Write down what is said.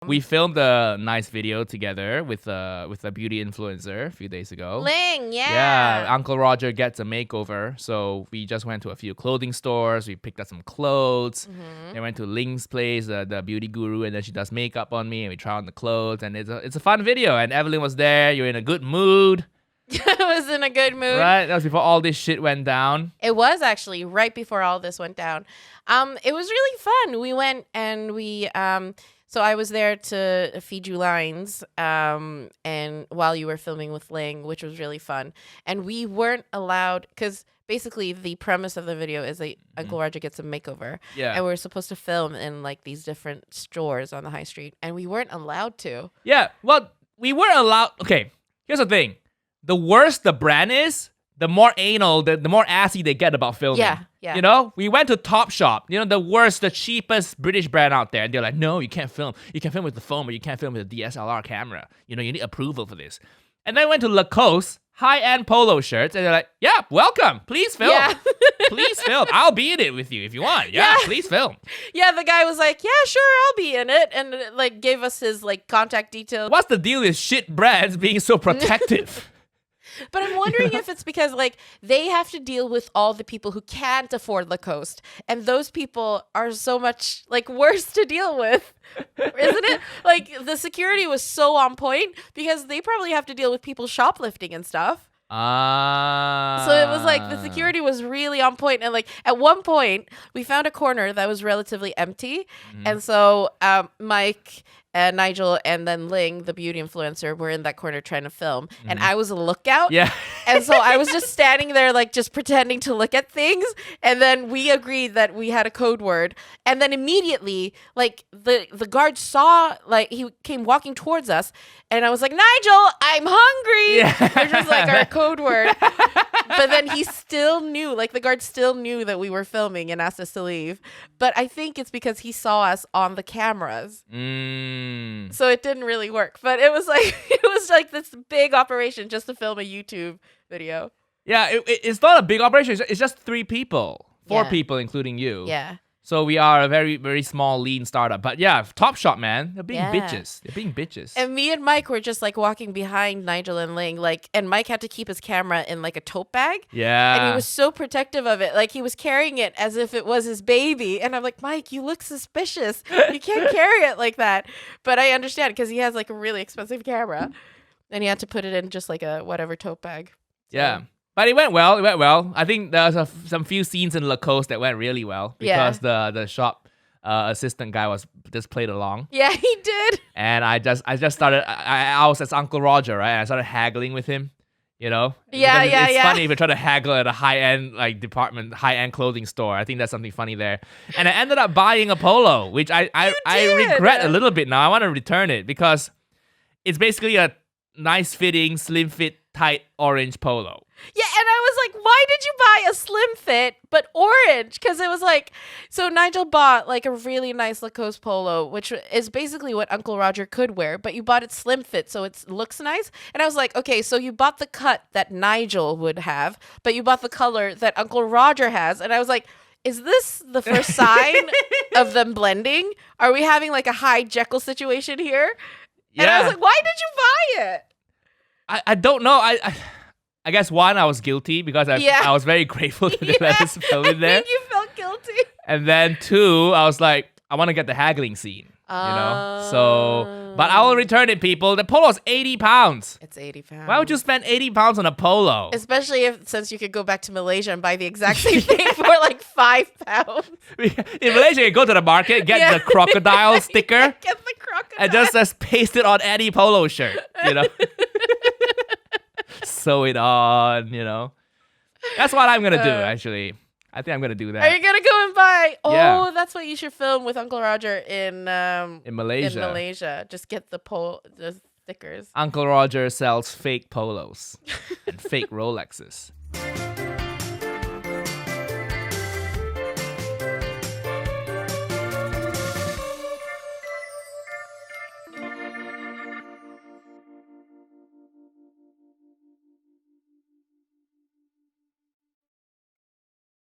We filmed a nice video together with a beauty influencer a few days ago. Ling, Yeah, Uncle Roger gets a makeover. So we just went to a few clothing stores. We picked up some clothes. Then went to Ling's place, the beauty guru, and then she does makeup on me, and we try on the clothes. And it's a fun video. And Evelyn was there. You're in a good mood. I was in a good mood. Right? That was before all this shit went down. It was actually right before all this went down. It was really fun. We went and we so I was there to feed you lines and while you were filming with Ling, which was really fun. And we weren't allowed, because basically the premise of the video is that Uncle Roger gets a makeover. Yeah. And we're supposed to film in like these different stores on the high street, and we weren't allowed to. Yeah, well, we weren't allowed. Okay, here's the thing. The worse the brand is, the more anal, the more assy they get about filming. Yeah. You know, we went to Topshop, the worst, the cheapest British brand out there. And they're like, no, you can't film. You can film with the phone, but you can't film with a DSLR camera. You need approval for this. And then I went to Lacoste, high-end polo shirts, and they're like, yeah, welcome. Please film. Yeah. Please film. I'll be in it with you if you want. Yeah, please film. Yeah, the guy was like, yeah, sure, I'll be in it. And like gave us his like contact details. What's the deal with shit brands being so protective? But I'm wondering if it's because like they have to deal with all the people who can't afford Lacoste, and those people are so much like worse to deal with, isn't it? Like the security was so on point because they probably have to deal with people shoplifting and stuff. So it was like the security was really on point, and like at one point we found a corner that was relatively empty, and so Mike and Nigel and then Ling, the beauty influencer, were in that corner trying to film, and I was a lookout. Yeah. And so I was just standing there like just pretending to look at things, and then we agreed that we had a code word, and then immediately like the guard saw, like he came walking towards us, and I was like, Nigel, I'm hungry, which was like our code word. But then he still knew, like the guard still knew that we were filming and asked us to leave. But I think it's because he saw us on the cameras. So it didn't really work. But it was like this big operation just to film a YouTube video. Yeah, it's not a big operation. It's just 3 people. 4 Yeah. people, including you. Yeah. So we are a very, very small, lean startup. But yeah, Topshop, man. They're being Yeah. bitches. They're being bitches. And me and Mike were just like walking behind Nigel and Ling, like, and Mike had to keep his camera in like a tote bag. Yeah. And he was so protective of it. Like he was carrying it as if it was his baby. And I'm like, Mike, you look suspicious. You can't carry it like that. But I understand because he has like a really expensive camera. And he had to put it in just like a whatever tote bag. So, Yeah. But it went well. It went well. I think there was some few scenes in Lacoste that went really well because the shop assistant guy just played along. Yeah, he did. And I just started. I was as Uncle Roger, right? And I started haggling with him. Yeah, Because it's yeah. funny if you try to haggle at a high-end like department, high-end clothing store. I think that's something funny there. And I ended up buying a polo, which I regret a little bit now. I want to return it because it's basically a nice fitting, slim fit, tight orange polo. Yeah, and I was like, why did you buy a slim fit but orange? Because it was like, so Nigel bought like a really nice Lacoste polo, which is basically what Uncle Roger could wear, but you bought it slim fit, so it looks nice. And I was like, okay, so you bought the cut that Nigel would have, but you bought the color that Uncle Roger has. And I was like, is this the first sign of them blending? Are we having like a Hyde Jekyll situation here? Yeah. And I was like, why did you buy it? I don't know. I guess one, I was guilty because I was very grateful that they let us film in there. I think you felt guilty. And then 2, I was like, I want to get the haggling scene. So, but I will return it, people. The polo is 80 pounds. It's 80 pounds. Why would you spend 80 pounds on a polo? Especially since you could go back to Malaysia and buy the exact same thing for like 5 pounds. In Malaysia, you go to the market, get the crocodile sticker, Get the crocodile. and just paste it on any polo shirt, Sew it on, That's what I'm going to do, actually. I think I'm going to do that. Are you going to go and buy? Oh, Yeah. that's what you should film with Uncle Roger in Malaysia. In Malaysia. Just get the stickers. Uncle Roger sells fake polos and fake Rolexes.